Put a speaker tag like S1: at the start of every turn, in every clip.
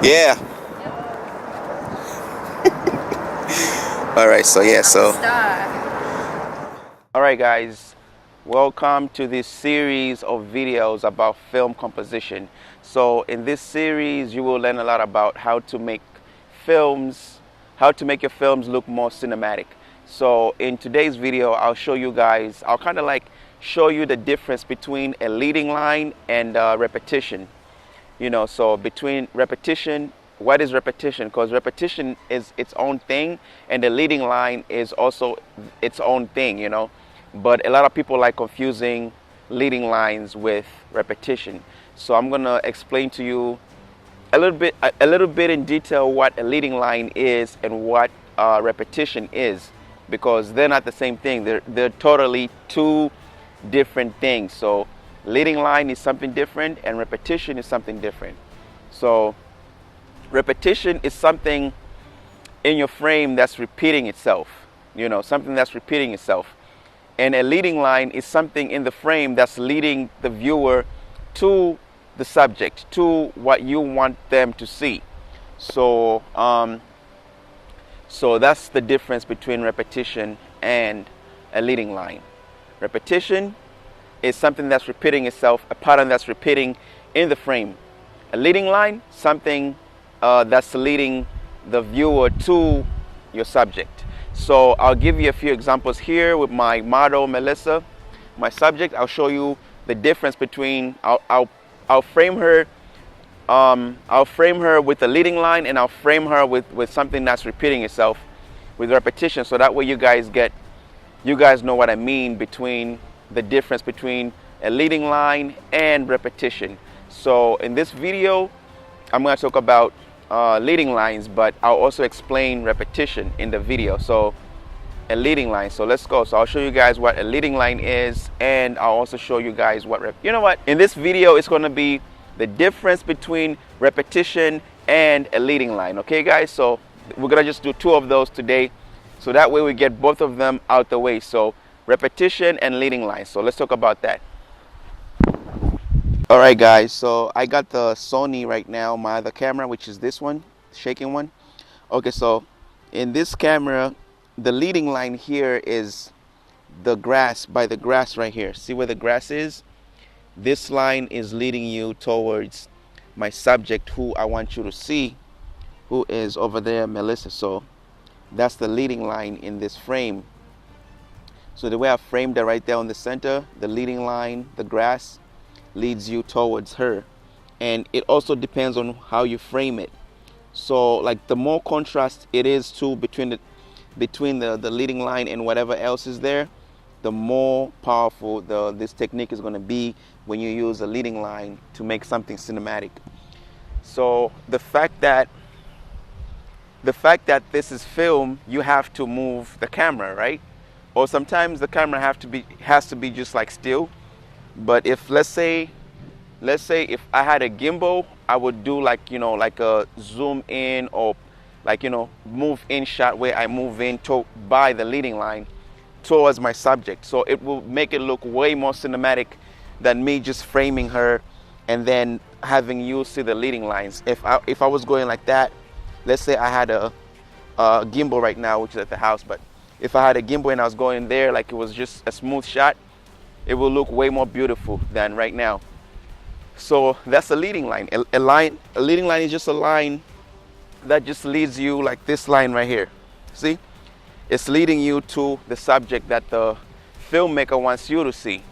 S1: Yeah. All right. So yeah. So. All right, guys. Welcome to this series of videos about film composition. So in this series, you will learn a lot about how to make films, how to make your films look more cinematic. So in today's video, I'll show you guys. I'll kind of like show you the difference between a leading line and repetition. So between repetition, what is repetition? Because repetition is its own thing, and the leading line is also its own thing. But a lot of people like confusing leading lines with repetition. So I'm gonna explain to you a little bit in detail what a leading line is and what repetition is, because they're not the same thing. They're totally two different things. So leading line is something different and repetition is something different. So repetition is something in your frame that's repeating itself, something that's repeating itself. And a leading line is something in the frame that's leading the viewer to the subject, to what you want them to see. So so that's the difference between repetition and a leading line. Repetition is something that's repeating itself, a pattern that's repeating in the frame. A leading line, something that's leading the viewer to your subject. So I'll give you a few examples here with my model, Melissa, my subject. I'll show you the difference between, I'll frame her with a leading line, and I'll frame her with something that's repeating itself with repetition. So that way you guys know what I mean between the difference between a leading line and repetition. So in this video, I'm going to talk about leading lines, but I'll also explain repetition in the video. So a leading line. So let's go. So I'll show you guys what a leading line is, and I'll also show you guys what in this video it's going to be the difference between repetition and a leading line. Okay, guys? So we're going to just do two of those today, so that way we get both of them out the way. So repetition and leading line. So let's talk about that. All right, guys. So I got the Sony right now, my other camera, which is this one, shaking one. Okay, so in this camera, the leading line here is the grass, by the grass right here. See where the grass is? This line is leading you towards my subject, who I want you to see, who is over there, Melissa. So that's the leading line in this frame. So the way I framed it right there on the center, the leading line, the grass, leads you towards her. And it also depends on how you frame it. So like the more contrast it is too between the leading line and whatever else is there, the more powerful this technique is going to be when you use a leading line to make something cinematic. So the fact that this is film, you have to move the camera, right? Or sometimes the camera has to be just like still. But if let's say if I had a gimbal, I would do like a zoom in, or like move in shot where I move in by the leading line towards my subject. So it will make it look way more cinematic than me just framing her and then having you see the leading lines. If I was going like that, let's say I had a gimbal right now, which is at the house, but if I had a gimbal and I was going there like it was just a smooth shot, it will look way more beautiful than right now. So that's a leading line. A leading line is just a line that just leads you, like this line right here. See? It's leading you to the subject that the filmmaker wants you to see.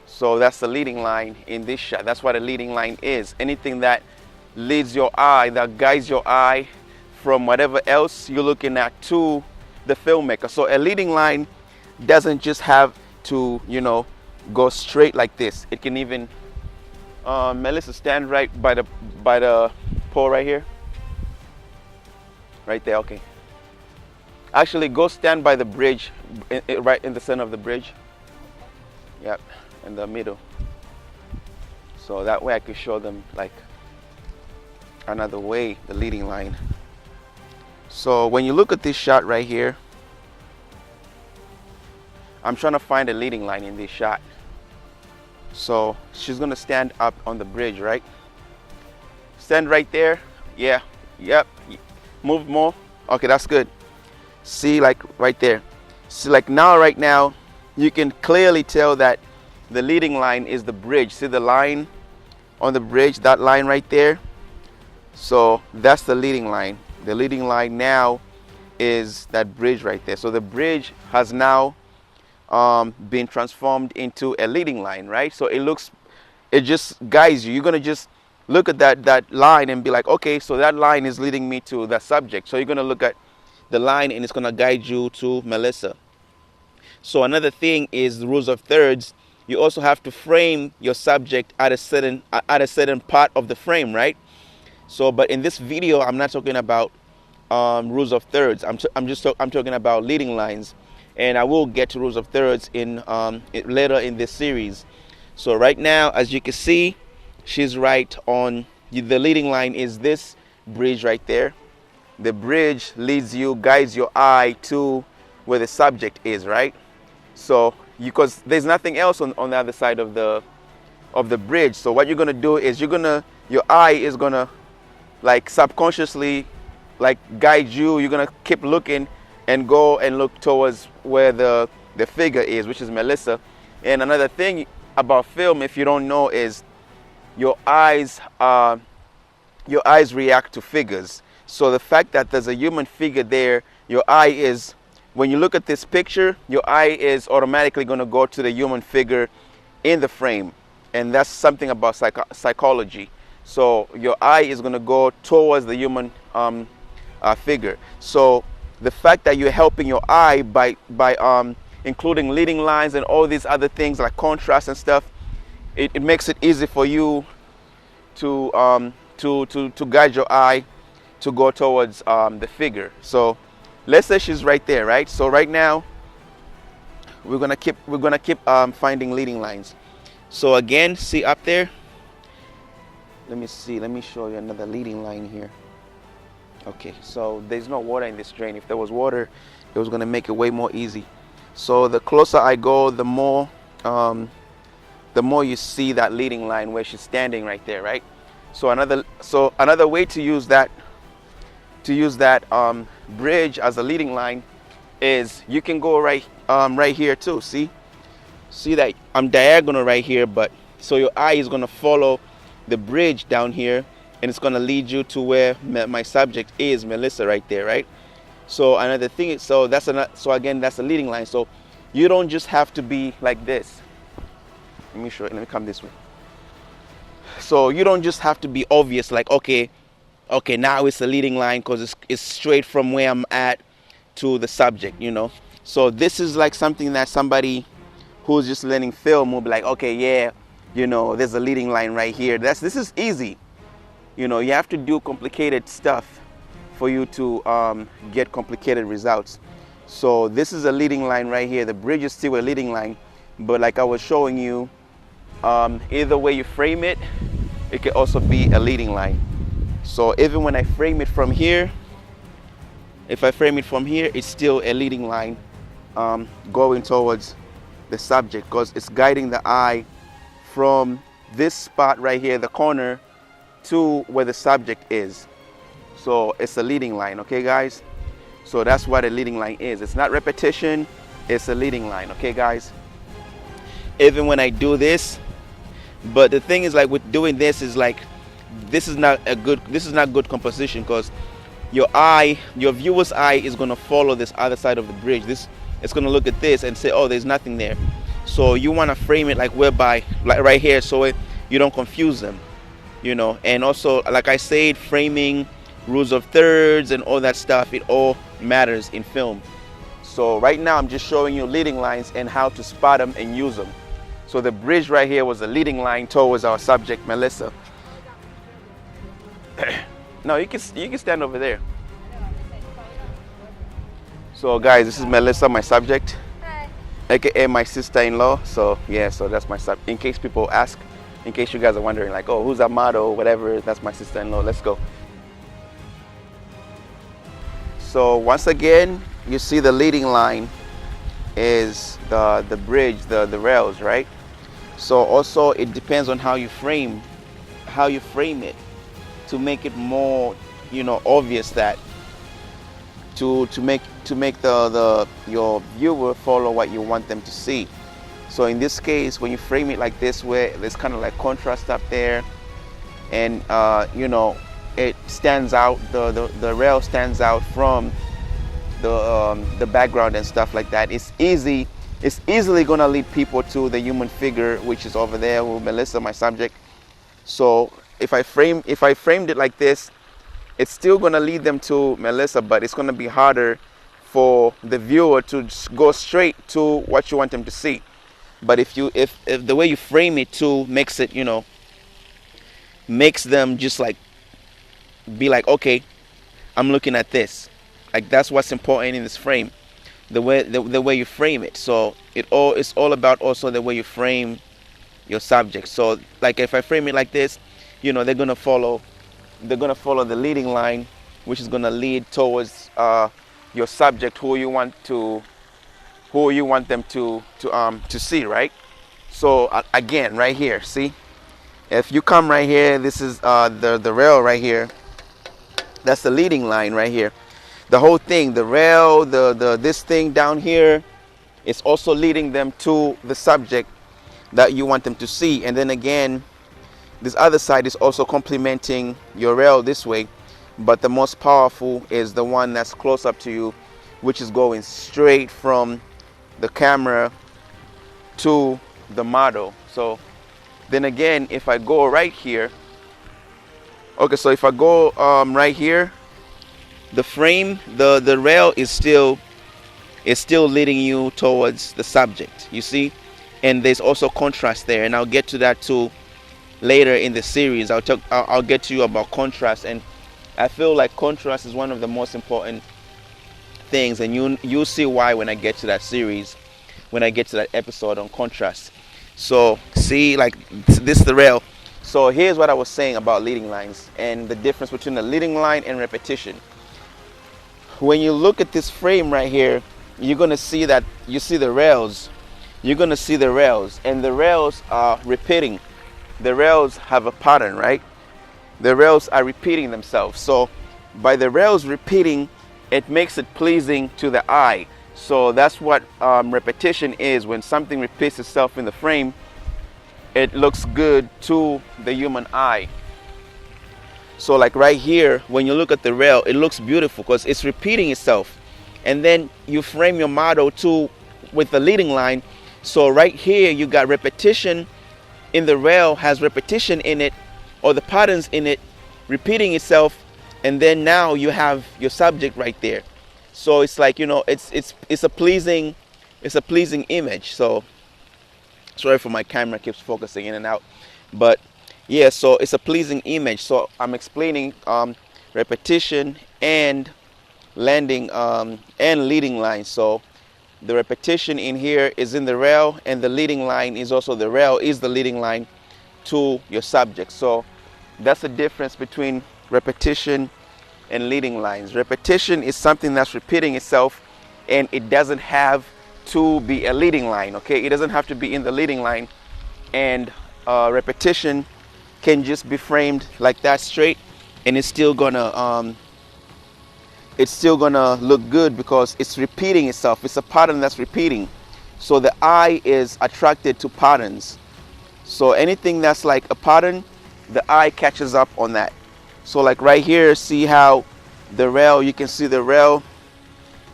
S1: So that's the leading line in this shot. That's what a leading line is. Anything that leads your eye, that guides your eye from whatever else you're looking at to the filmmaker. So a leading line doesn't just have to go straight like this. It can even Melissa, stand right by the pole right here, right there. Okay, actually go stand by the bridge, right in the center of the bridge. Yep, in the middle, so that way I could show them like another way, the leading line. So when you look at this shot right here, I'm trying to find a leading line in this shot. So she's gonna stand up on the bridge, right? Stand right there. Yeah, yep. Move more. Okay, that's good. See, like right there. See, like now, right now, you can clearly tell that the leading line is the bridge. See the line on the bridge, that line right there? So that's the leading line. The leading line now is that bridge right there. So the bridge has now been transformed into a leading line, right? So it just guides you. You're gonna just look at that line and be like, okay, so that line is leading me to the subject. So you're gonna look at the line and it's gonna guide you to Melissa. So another thing is the rules of thirds. You also have to frame your subject at a certain part of the frame, right? So, but in this video, I'm not talking about rules of thirds. I'm talking about leading lines, and I will get to rules of thirds in later in this series. So right now, as you can see, she's right on the leading line is this bridge right there. The bridge guides your eye to where the subject is, right? So because there's nothing else on the other side of the bridge. So what you're gonna do is your eye is gonna like subconsciously like guide you. You're gonna keep looking and go and look towards where the figure is, which is Melissa. And another thing about film, if you don't know, is your eyes react to figures. So the fact that there's a human figure there, your eye is, when you look at this picture, your eye is automatically going to go to the human figure in the frame. And that's something about psychology. So your eye is going to go towards the human figure. So the fact that you're helping your eye by including leading lines and all these other things like contrast and stuff, it makes it easy for you to guide your eye to go towards the figure. So let's say she's right there, right? So right now we're gonna keep finding leading lines. So again, see up there, let me show you another leading line here. Okay, so there's no water in this drain. If there was water, it was gonna make it way more easy. So the closer I go, the more you see that leading line where she's standing right there, right? So another way to use that bridge as a leading line is you can go right here too. See that I'm diagonal right here, but so your eye is going to follow the bridge down here, and it's going to lead you to where my subject is, Melissa, right there, right? So another thing is, so again, that's a leading line. So you don't just have to be like this. Let me show you. Let me come this way. So you don't just have to be obvious, like okay, now it's a leading line because it's straight from where I'm at to the subject, you know. So this is like something that somebody who's just learning film will be like, okay, yeah, you know, there's a leading line right here. This is easy. You know, you have to do complicated stuff for you to get complicated results. So this is a leading line right here. The bridge is still a leading line, but like I was showing you, either way you frame it, it can also be a leading line. So even when I frame it from here, if I frame it from here, it's still a leading line going towards the subject, because it's guiding the eye from this spot right here, the corner, to where the subject is. So it's a leading line, okay guys? So that's what a leading line is. It's not repetition, it's a leading line, okay guys? Even when I do this, but the thing is, like with doing this is like, this is not good composition, because your viewer's eye is going to follow this other side of the bridge. It's going to look at this and say, oh, there's nothing there. So you want to frame it like whereby, like right here, so you don't confuse them, you know. And also, like I said, framing, rules of thirds and all that stuff, it all matters in film. So right now I'm just showing you leading lines and how to spot them and use them. So the bridge right here was a leading line towards our subject, Melissa. No, you can stand over there. So guys, this is Melissa, my subject. Hi. AKA my sister-in-law. So yeah, so that's my subject. In case people ask, in case you guys are wondering, like, oh, who's that model, whatever, that's my sister-in-law. Let's go. So once again, you see the leading line is the bridge, the rails, right? So also it depends on how you frame it to make it more obvious that to make the your viewer follow what you want them to see. So in this case, when you frame it like this, where there's kind of like contrast up there, and it stands out, the rail stands out from the background and stuff like that. It's easily gonna lead people to the human figure, which is over there with Melissa, my subject. So if I framed it like this, it's still gonna lead them to Melissa, but it's gonna be harder for the viewer to go straight to what you want them to see. But if the way you frame it too makes it, makes them just like be like, okay, I'm looking at this. Like, that's what's important in this frame, the way you frame it. So it's all about also the way you frame your subject. So like if I frame it like this, they're gonna follow the leading line, which is gonna lead towards your subject, who you want them to see, right? So again, right here, see, if you come right here, this is the rail right here. That's the leading line right here. The whole thing, the rail, this thing down here, is also leading them to the subject that you want them to see. And then again, this other side is also complementing your rail this way, but the most powerful is the one that's close up to you, which is going straight from the camera to the model. So then again, if I go right here, okay, so if I go right here, the frame, the rail is still leading you towards the subject, you see, and there's also contrast there, and I'll get to that too later in the series. I'll get to you about contrast, and I feel like contrast is one of the most important things, and you'll see why when I get to that series, when I get to that episode on contrast. So see, like this is the rail. So here's what I was saying about leading lines and the difference between the leading line and repetition. When you look at this frame right here, you're gonna see that you see the rails. You're gonna see the rails, and the rails are repeating. The rails have a pattern, right? The rails are repeating themselves. So by the rails repeating, it makes it pleasing to the eye. So that's what repetition is. When something repeats itself in the frame, it looks good to the human eye. So like right here, when you look at the rail, it looks beautiful because it's repeating itself. And then you frame your model too with the leading line. So right here, you got repetition in the rail, has repetition in it, or the patterns in it repeating itself. And then now you have your subject right there. So it's like, it's a pleasing image. So sorry for my camera keeps focusing in and out, but yeah, so it's a pleasing image. So I'm explaining repetition and landing and leading line. So the repetition in here is in the rail, and the leading line is also the rail is the leading line to your subject. So that's the difference between repetition and leading lines. Repetition is something that's repeating itself, and it doesn't have to be a leading line, okay? It doesn't have to be in the leading line, and repetition can just be framed like that straight, and it's still gonna look good because it's repeating itself. It's a pattern that's repeating. So the eye is attracted to patterns. So anything that's like a pattern, the eye catches up on that. So like right here, see how the rail, you can see the rail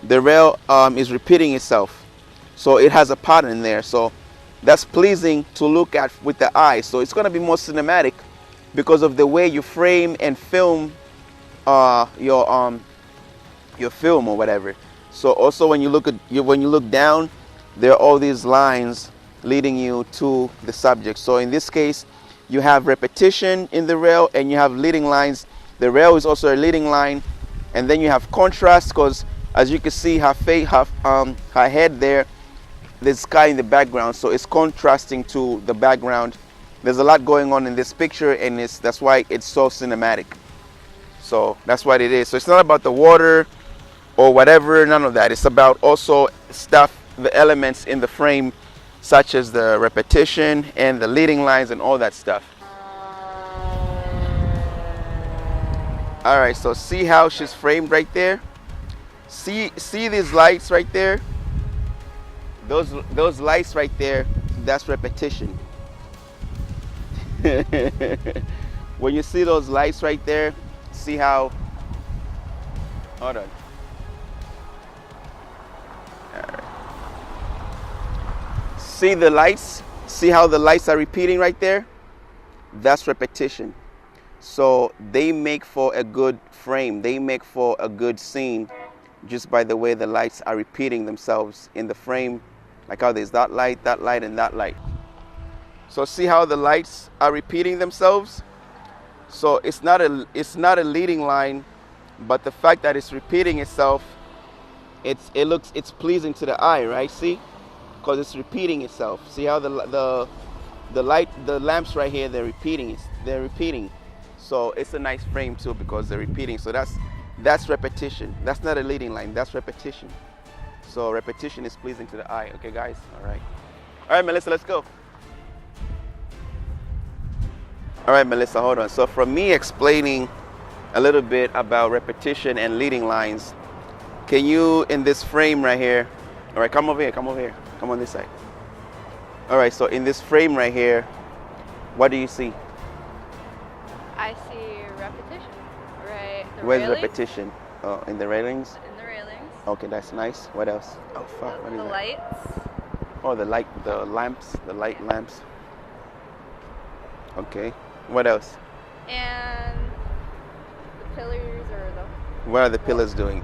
S1: is repeating itself. So it has a pattern there. So that's pleasing to look at with the eye. So it's going to be more cinematic because of the way you frame and film your film or whatever. So also when you look down, there are all these lines leading you to the subject. So in this case, you have repetition in the rail and you have leading lines. The rail is also a leading line, and then you have contrast because as you can see her head there, there's sky in the background, so it's contrasting to the background. There's a lot going on in this picture, and that's why it's so cinematic. So that's what it is. So it's not about the water or whatever, none of that. It's about also stuff, the elements in the frame, such as the repetition and the leading lines and all that stuff. All right, so see how she's framed right there? See these lights right there? Those lights right there, that's repetition. When you see those lights right there, see how, hold on. See the lights? See how the lights are repeating right there? That's repetition. So they make for a good frame. They make for a good scene just by the way the lights are repeating themselves in the frame. Like how there's that light, and that light. So see how the lights are repeating themselves? So it's not a leading line, but the fact that it's repeating itself, it's pleasing to the eye, right? See? Because it's repeating itself. See how the lamps right here, they're repeating. So it's a nice frame too because they're repeating. So that's repetition. That's not a leading line, that's repetition. So repetition is pleasing to the eye. Okay guys, all right Melissa, let's go. All right Melissa, hold on. So from me explaining a little bit about repetition and leading lines, can you, in this frame right here, all right, come over here, come on this side. All right, so in this frame right here, what do you see?
S2: I see repetition, right?
S1: Where's railings? Repetition? Oh, in the railings?
S2: In the railings.
S1: Okay, that's nice. What else? Oh, fuck, what is
S2: the
S1: that?
S2: Lights.
S1: Oh, the lamps, the light lamps. Okay, what else?
S2: And the pillars or the...
S1: What are the pillars doing?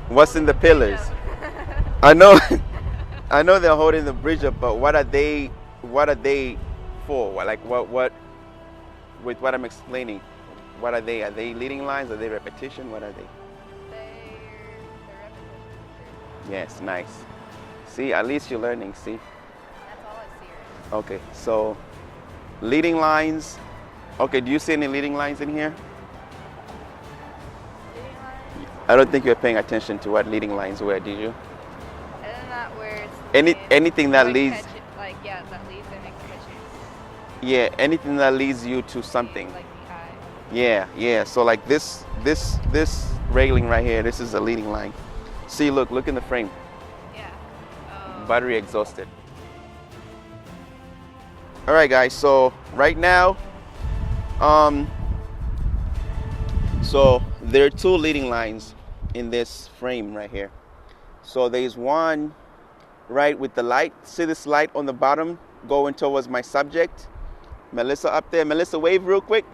S1: What's in the pillars? I know they're holding the bridge up, but what are they for? What with what I'm explaining, what are they? Are they leading lines? Are they repetition? What are they?
S2: They're repetition.
S1: Yes, nice. See, at least you're learning, see?
S2: That's all I see right now.
S1: Okay, so leading lines. Okay, do you see any leading lines in here?
S2: Leading lines?
S1: I don't think you're paying attention to what leading lines were, did you?
S2: Isn't that where it's
S1: Anything that leads...
S2: that leads and it catches.
S1: Yeah, anything that leads you to something.
S2: Like the eye.
S1: Yeah. So like this railing right here, this is a leading line. See, look in the frame.
S2: Yeah. Oh.
S1: Battery exhausted. All right, guys. So right now, so there are two leading lines in this frame right here. So there's one right with the light. See this light on the bottom going towards my subject? Melissa up there. Melissa, wave real quick.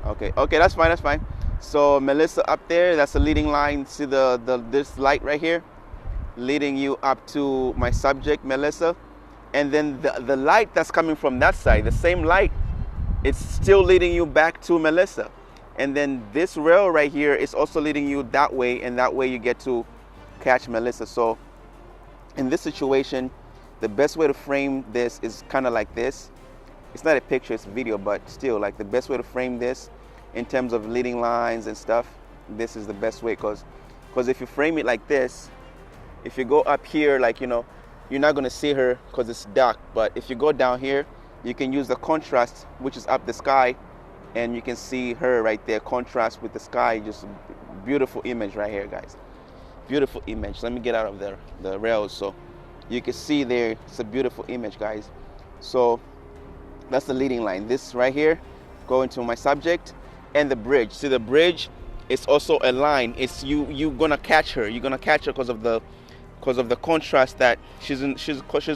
S1: Okay, that's fine. So Melissa up there, that's a leading line. See this light right here leading you up to my subject, Melissa. And then the light that's coming from that side, the same light, it's still leading you back to Melissa. And then this rail right here is also leading you that way, and that way you get to catch Melissa. So in this situation, the best way to frame this is kind of like this. It's not a picture, it's a video, but still, like, the best way to frame this in terms of leading lines and stuff, this is the best way, because if you frame it like this, if you go up here, like, you know, you're not going to see her because it's dark. But if you go down here, you can use the contrast, which is up the sky, and you can see her right there, contrast with the sky. Just a beautiful image right here, guys. Beautiful image. Let me get out of the rails so you can see there. It's a beautiful image, guys. So that's the leading line. This right here going to my subject, and the bridge. See, the bridge is also a line. It's you're gonna catch her. You're gonna catch her because of the contrast that she's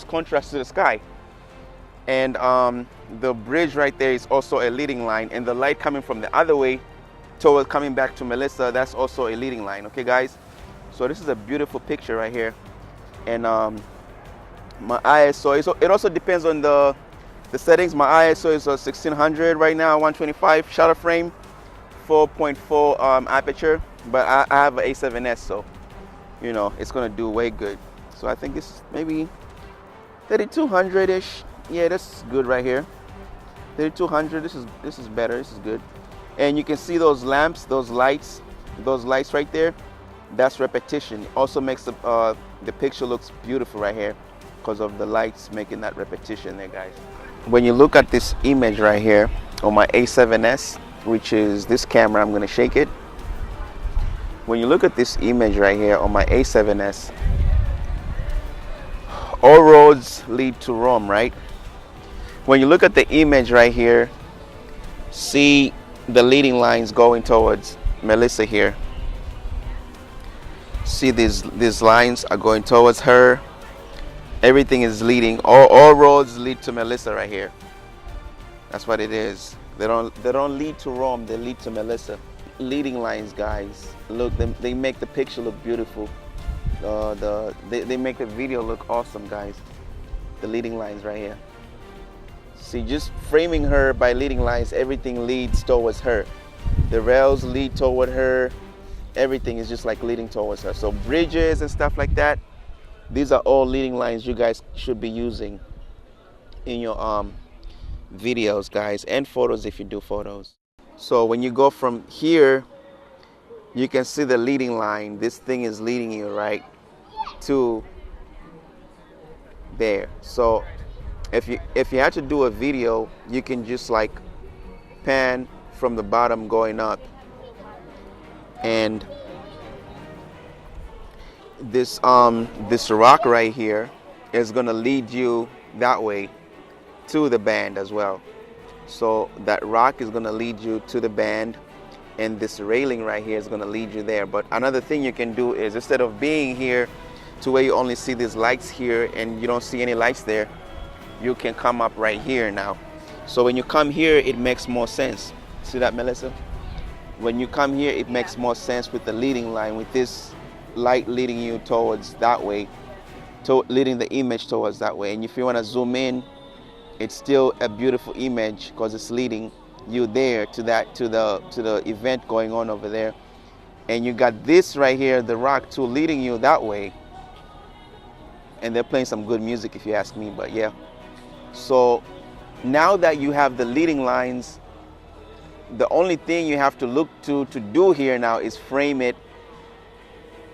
S1: contrast to the sky. And the bridge right there is also a leading line, and the light coming from the other way towards coming back to Melissa, that's also a leading line. Okay, guys. So this is a beautiful picture right here, and my ISO. It also depends on the settings. My ISO is 1600 right now, 125 shutter frame, 4.4 aperture. But I have an A7S, so you know it's gonna do way good. So I think it's maybe 3200-ish. Yeah, this is good right here. 3200. This is better. This is good. And you can see those lamps, those lights right there. That's repetition. It also makes the picture looks beautiful right here because of the lights making that repetition there, guys. When you look at this image right here, on my A7S, which is this camera. I'm going to shake it. When you look at this image right here on my A7S, all roads lead to Rome, right? When you look at the image right here, see the leading lines going towards Melissa here. See these lines are going towards her. Everything is leading. All roads lead to Melissa right here. That's what it is. They don't lead to Rome. They lead to Melissa. Leading lines, guys. Look, they make the picture look beautiful. They make the video look awesome, guys. The leading lines right here. See, just framing her by leading lines, everything leads towards her. The rails lead toward her. Everything is just like leading towards her. So bridges and stuff like that, these are all leading lines you guys should be using in your videos, guys, and photos if you do photos. So when you go from here, you can see the leading line. This thing is leading you right to there. So if you had to do a video, you can just like pan from the bottom going up, and this rock right here is gonna lead you that way to the band as well. So that rock is gonna lead you to the band, and this railing right here is gonna lead you there. But another thing you can do is, instead of being here to where you only see these lights here and you don't see any lights there, you can come up right here now. So when you come here, it makes more sense. See that, Melissa? When you come here, it makes more sense with the leading line, with this light leading you towards that way, leading the image towards that way. And if you want to zoom in, it's still a beautiful image because it's leading you there to the event going on over there. And you got this right here, the rock too, leading you that way. And they're playing some good music if you ask me, but yeah. So now that you have the leading lines, the only thing you have to look to do here now is frame it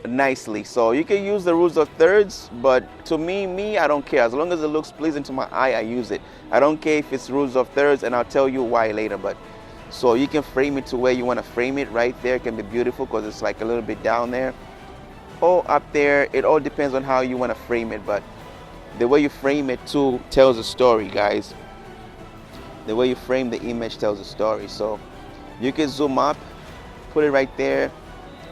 S1: nicely. So you can use the rules of thirds, but to me, I don't care. As long as it looks pleasing to my eye, I use it. I don't care if it's rules of thirds, and I'll tell you why later. But so you can frame it to where you want to frame it. Right there can be beautiful because it's like a little bit down there or up there. It all depends on how you want to frame it, but the way you frame it too tells a story, guys. The way you frame the image tells a story. So you can zoom up, put it right there,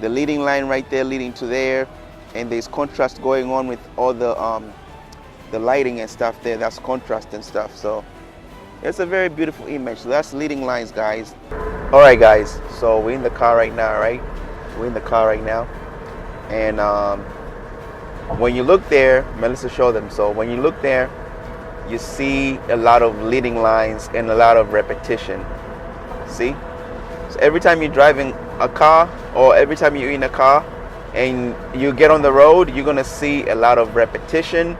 S1: the leading line right there leading to there, and there's contrast going on with all the lighting and stuff there. That's contrast and stuff. So it's a very beautiful image. So that's leading lines, guys. All right, guys, so we're in the car right now, right? We're in the car right now, and when you look there, Melissa showed them. So when you look there, you see a lot of leading lines and a lot of repetition. See? So every time you're driving a car, or every time you're in a car and you get on the road, you're gonna see a lot of repetition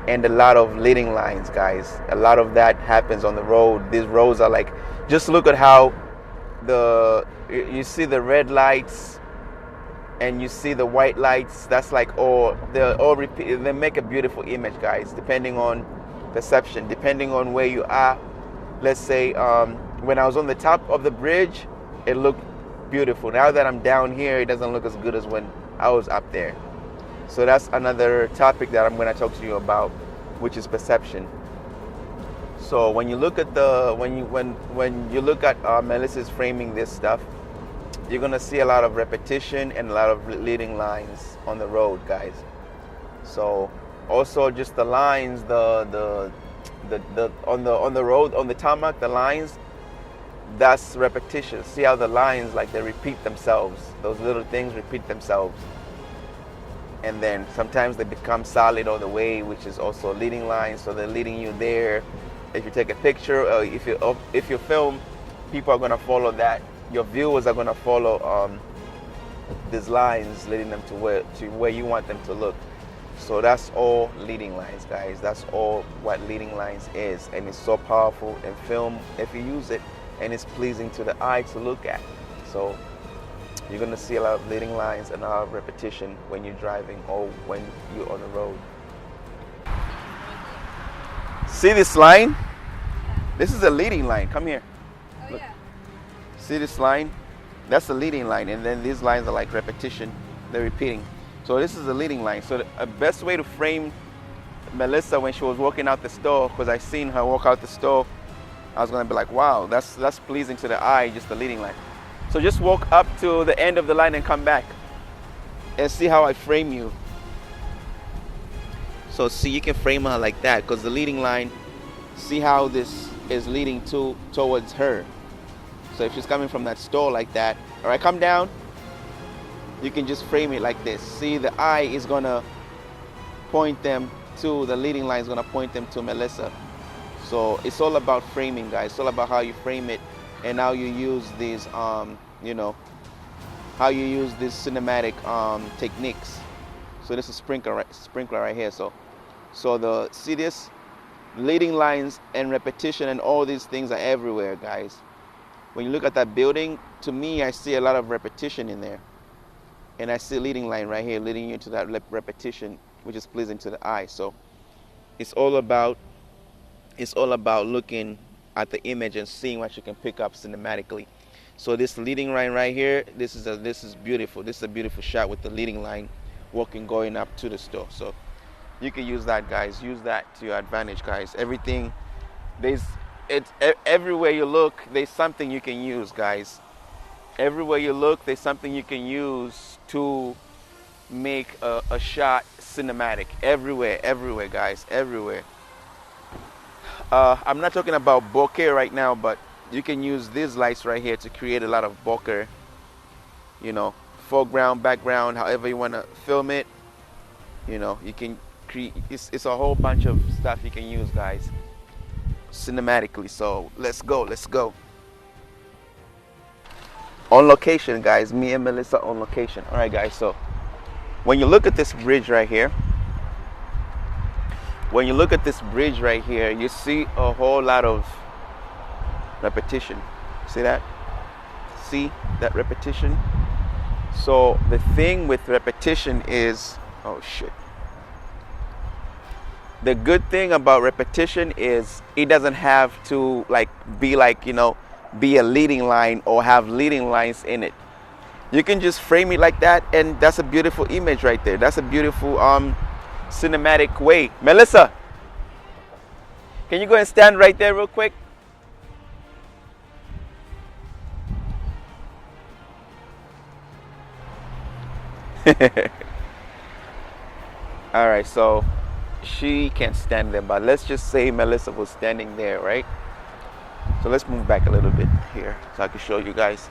S1: and a lot of leading lines, guys. A lot of that happens on the road. These roads are like, just look at how you see the red lights and you see the white lights. That's like they're all repeat. They make a beautiful image, guys, depending on perception, depending on where you are. Let's say when I was on the top of the bridge, it looked beautiful. Now that I'm down here, it doesn't look as good as when I was up there. So that's another topic that I'm going to talk to you about, which is perception. So when you look at when you look at Melissa's framing this stuff, you're going to see a lot of repetition and a lot of leading lines on the road, guys. So also just the lines, the on the road, on the tarmac, the lines, that's repetition. See how the lines, like, they repeat themselves. Those little things repeat themselves. And then sometimes they become solid all the way, which is also leading lines. So they're leading you there. If you take a picture, if you film, people are going to follow that. Your viewers are going to follow these lines, leading them to where you want them to look. So that's all leading lines, guys. That's all what leading lines is. And it's so powerful in film if you use it, and it's pleasing to the eye to look at. So you're going to see a lot of leading lines and a lot of repetition when you're driving or when you're on the road. See this line? This is a leading line. Come here. See this line? That's the leading line, and then these lines are like repetition. They're repeating. So this is the leading line. So the best way to frame Melissa when she was walking out the store, because I seen her walk out the store, I was gonna be like, wow, that's pleasing to the eye, just the leading line. So just walk up to the end of the line and come back, and see how I frame you. So see, you can frame her like that, because the leading line, see how this is leading towards her. So if she's coming from that store like that, all right, come down, you can just frame it like this. See, the eye is gonna point them to, the leading line is gonna point them to Melissa. So it's all about framing, guys. It's all about how you frame it and how you use these, you know, how you use these cinematic techniques. So this is sprinkler right here. So the, see this, leading lines and repetition and all these things are everywhere, guys. When you look at that building, to me, I see a lot of repetition in there. And I see a leading line right here leading you to that repetition, which is pleasing to the eye. So it's all about looking at the image and seeing what you can pick up cinematically. So this leading line right here, this is beautiful. This is a beautiful shot with the leading line walking, going up to the store. So you can use that, guys. Use that to your advantage, guys. Everything, everywhere you look, there's something you can use, guys. Everywhere you look, there's something you can use to make a shot cinematic. Everywhere, guys, everywhere. I'm not talking about bokeh right now, but you can use these lights right here to create a lot of bokeh. You know, foreground, background, however you want to film it. You know, you can create. It's a whole bunch of stuff you can use, guys, cinematically. So let's go. On location, guys. Me and Melissa on location. All right, guys. So when you look at this bridge right here, you see a whole lot of repetition. See that? See that repetition? So the thing with repetition is, oh shit. The good thing about repetition is it doesn't have to be a leading line or have leading lines in it. You can just frame it like that, and that's a beautiful image right there. That's a beautiful cinematic way. Melissa, can you go and stand right there real quick? All right, so she can't stand there, but let's just say Melissa was standing there, right? So let's move back a little bit here so I can show you guys.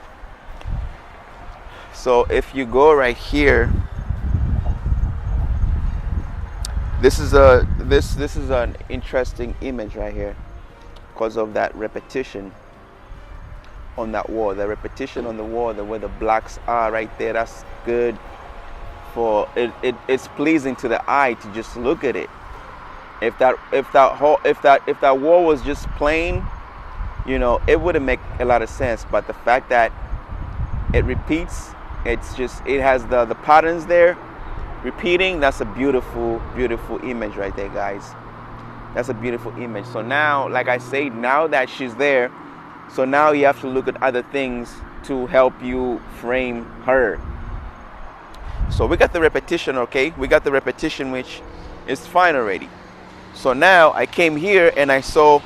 S1: So if you go right here, this is an interesting image right here because of that repetition on that wall. The repetition on the wall, where the blacks are right there, that's good for it. It's pleasing to the eye to just look at it. If that wall was just plain, you know, it wouldn't make a lot of sense. But the fact that it repeats, it has the patterns there repeating. That's a beautiful image right there, guys. That's a beautiful image. So now, like I say, now that she's there, so now you have to look at other things to help you frame her. So we got the repetition, okay? We got the repetition, which is fine already. So now I came here and I saw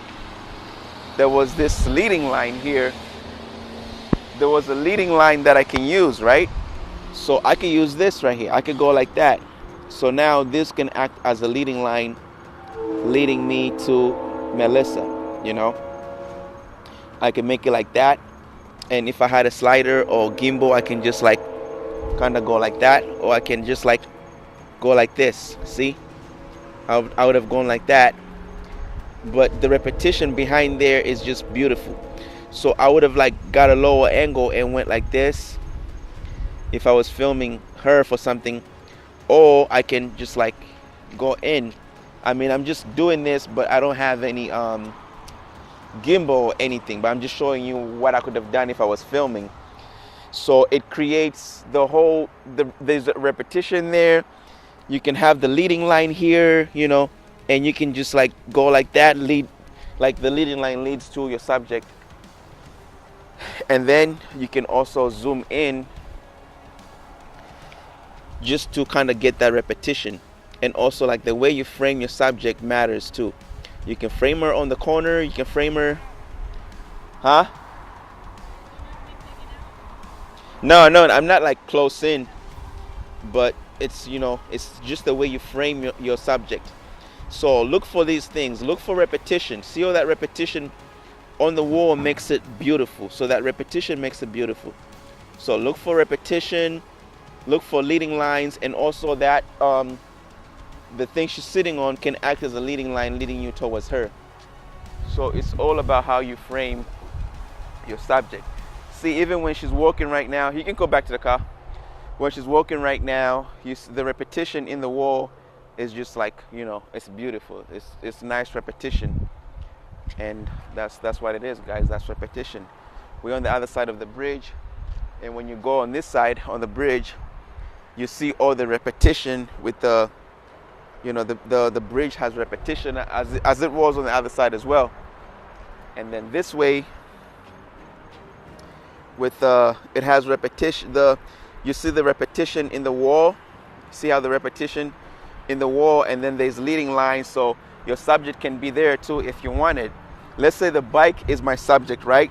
S1: there was this leading line here. There was a leading line that I can use, right? So I can use this right here. I could go like that. So now this can act as a leading line, leading me to Melissa, you know? I can make it like that. And if I had a slider or gimbal, I can just kind of go like that. Or I can just go like this, see? I would have gone like that. But the repetition behind there is just beautiful. So I would have got a lower angle and went like this if I was filming her for something. Or I can just go in. I mean, I'm just doing this, but I don't have any gimbal or anything, but I'm just showing you what I could have done if I was filming. So it creates there's a repetition there. You can have the leading line here, you know, and you can just go like that, the leading line leads to your subject. And then you can also zoom in just to kind of get that repetition. And also, like, the way you frame your subject matters too. You can frame her on the corner, you can frame her, huh? No, no, I'm not like close in, but it's, you know, it's just the way you frame your subject. So look for these things, look for repetition. See how that repetition on the wall makes it beautiful. So that repetition makes it beautiful. So look for repetition, look for leading lines, and also that the thing she's sitting on can act as a leading line leading you towards her. So it's all about how you frame your subject. See, even when she's walking right now, you can go back to the car. When she's walking right now, the repetition in the wall is just like, you know, it's beautiful. It's nice repetition. And that's what it is, guys. That's repetition. We're on the other side of the bridge, and when you go on this side on the bridge, you see all the repetition with the, you know, the bridge has repetition as it was on the other side as well. And then this way, with it has repetition. You see the repetition in the wall. See how the repetition in the wall, and then there's leading lines, so your subject can be there too if you wanted. Let's say the bike is my subject, right?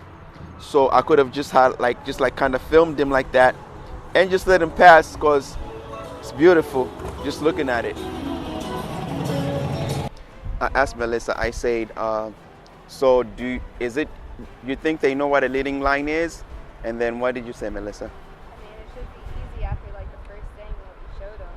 S1: So I could have just had like kind of filmed him like that and just let him pass, because it's beautiful just looking at it. I asked Melissa, I said, so you think they know what a leading line is? And then what did you say, Melissa?
S2: I mean, it should be easy after like the first thing that you showed them.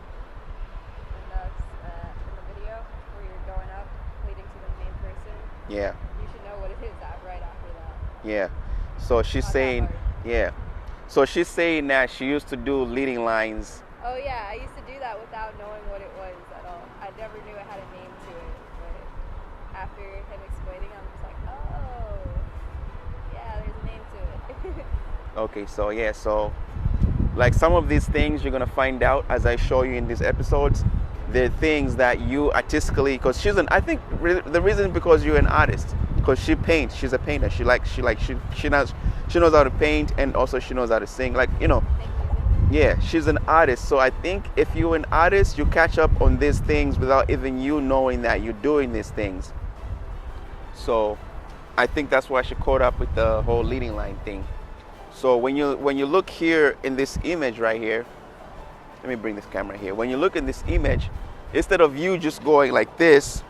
S2: And in the video where you're going up, leading to the main person.
S1: Yeah.
S2: You should know what it is right after that.
S1: Yeah. So she's saying, yeah. So she's saying that she used to do leading lines.
S2: Oh yeah, I used to do that without knowing what it was at all. I never knew it had a name to it. But after him explaining, I'm just like, oh, yeah, there's a name to it.
S1: Okay, so yeah, so like some of these things you're gonna find out as I show you in these episodes. They're things that you artistically, because I think the reason because you're an artist, because she paints. She's a painter. She knows how to paint, and also she knows how to sing. Like, you know, yeah, she's an artist. So I think if you're an artist, you catch up on these things without even you knowing that you're doing these things. So I think that's why she caught up with the whole leading line thing. So when you look here in this image right here, let me bring this camera here. When you look in this image, instead of you just going like this,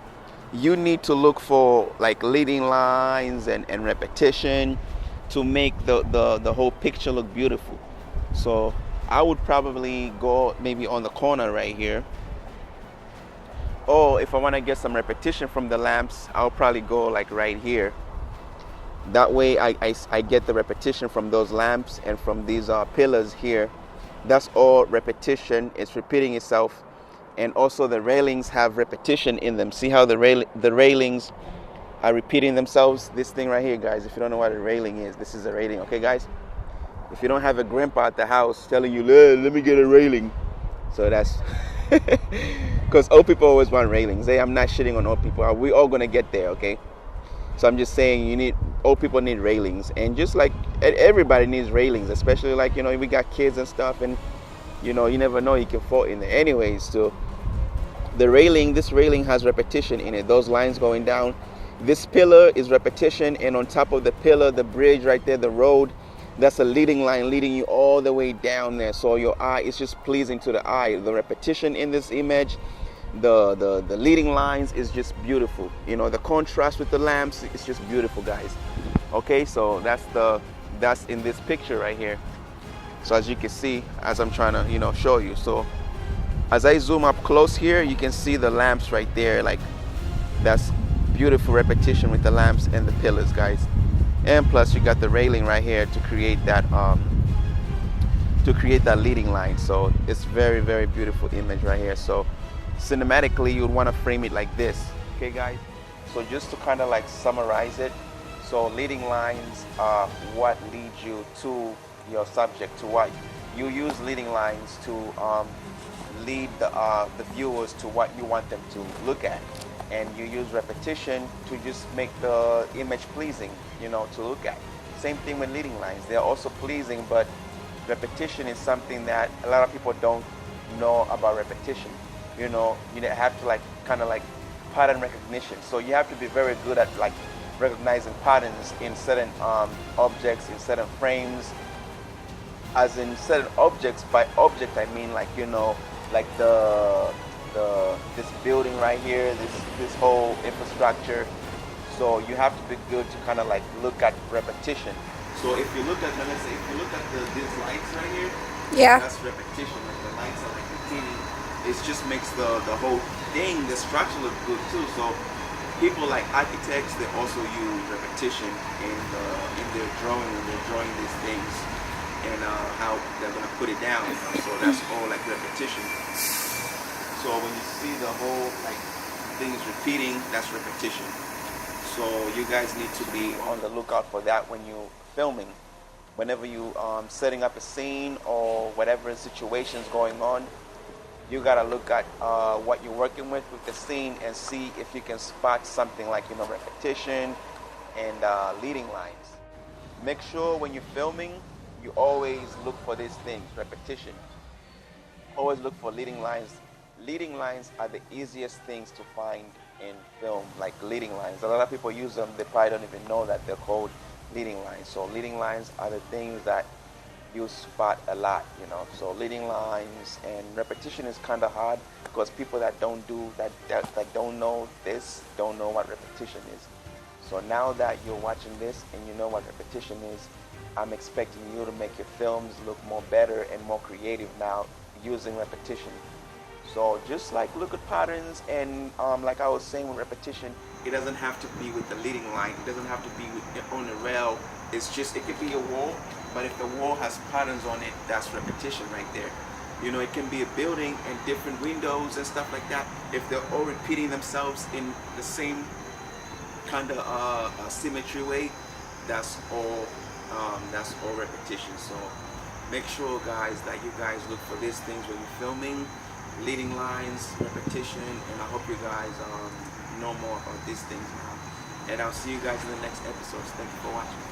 S1: you need to look for like leading lines and repetition to make the whole picture look beautiful. So I would probably go maybe on the corner right here. Or if I want to get some repetition from the lamps, I'll probably go like right here. That way I get the repetition from those lamps and from these pillars here. That's all repetition. It's repeating itself. And also the railings have repetition in them. See how the railings are repeating themselves? This thing right here, guys, if you don't know what a railing is, this is a railing, okay, guys? If you don't have a grandpa at the house telling you, let me get a railing. So that's because old people always want railings. Hey, I'm not shitting on old people. We're all going to get there, okay? So I'm just saying old people need railings. And just like everybody needs railings, especially like, you know, we got kids and stuff, and, you know, you never know, you can fall in there. Anyways, so this railing has repetition in it. Those lines going down. This pillar is repetition, and on top of the pillar, the bridge right there, the road, that's a leading line leading you all the way down there. So your eye is just pleasing to the eye. The repetition in this image, the leading lines is just beautiful. You know, the contrast with the lamps, it's just beautiful, guys. Okay, so that's in this picture right here. So as you can see, as I'm trying to, you know, show you. So as I zoom up close here, you can see the lamps right there. Like, that's beautiful repetition with the lamps and the pillars, guys. And plus you got the railing right here to create that leading line. So it's very, very beautiful image right here. So cinematically, you would want to frame it like this. Okay, guys? So just to kind of like summarize it, so leading lines are what leads you to your subject, to what you use leading lines to lead the viewers to what you want them to look at. And you use repetition to just make the image pleasing, you know, to look at. Same thing with leading lines. They're also pleasing, but repetition is something that a lot of people don't know about repetition. You have to like kind of like pattern recognition. So you have to be very good at like recognizing patterns in certain objects, in certain frames. As in certain objects, by object I mean like like this building right here, this whole infrastructure. So you have to be good to kind of like look at repetition. So if you look at, let's say, if you look at these lights right here,
S2: Yeah.
S1: that's repetition. Like the lights are like repeating. It just makes the whole thing, the structure look good too. So people like architects, they also use repetition in their drawing when they're drawing these things and how they're gonna put it down. So that's all like repetition. So when you see the whole like things repeating, that's repetition. So you guys need to be on the lookout for that when you're filming. Whenever you setting up a scene or whatever situation's going on, you gotta look at what you're working with the scene and see if you can spot something like repetition and leading lines. Make sure when you're filming, you always look for these things: repetition. Always look for leading lines. Leading lines are the easiest things to find in film, like leading lines. A lot of people use them, they probably don't even know that they're called leading lines. So leading lines are the things that you spot a lot, So leading lines and repetition is kind of hard because people that don't do that don't know this, don't know what repetition is. So now that you're watching this and you know what repetition is, I'm expecting you to make your films look more better and more creative now using repetition. So just like look at patterns, and like I was saying with repetition, it doesn't have to be with the leading line. It doesn't have to be on the rail. It could be a wall, but if the wall has patterns on it, that's repetition right there. It can be a building and different windows and stuff like that. If they're all repeating themselves in the same kind of symmetry way, that's all repetition. So make sure, guys, that you guys look for these things when you're filming: leading lines, repetition, and I hope you guys know more about these things now. And I'll see you guys in the next episodes. Thank you for watching.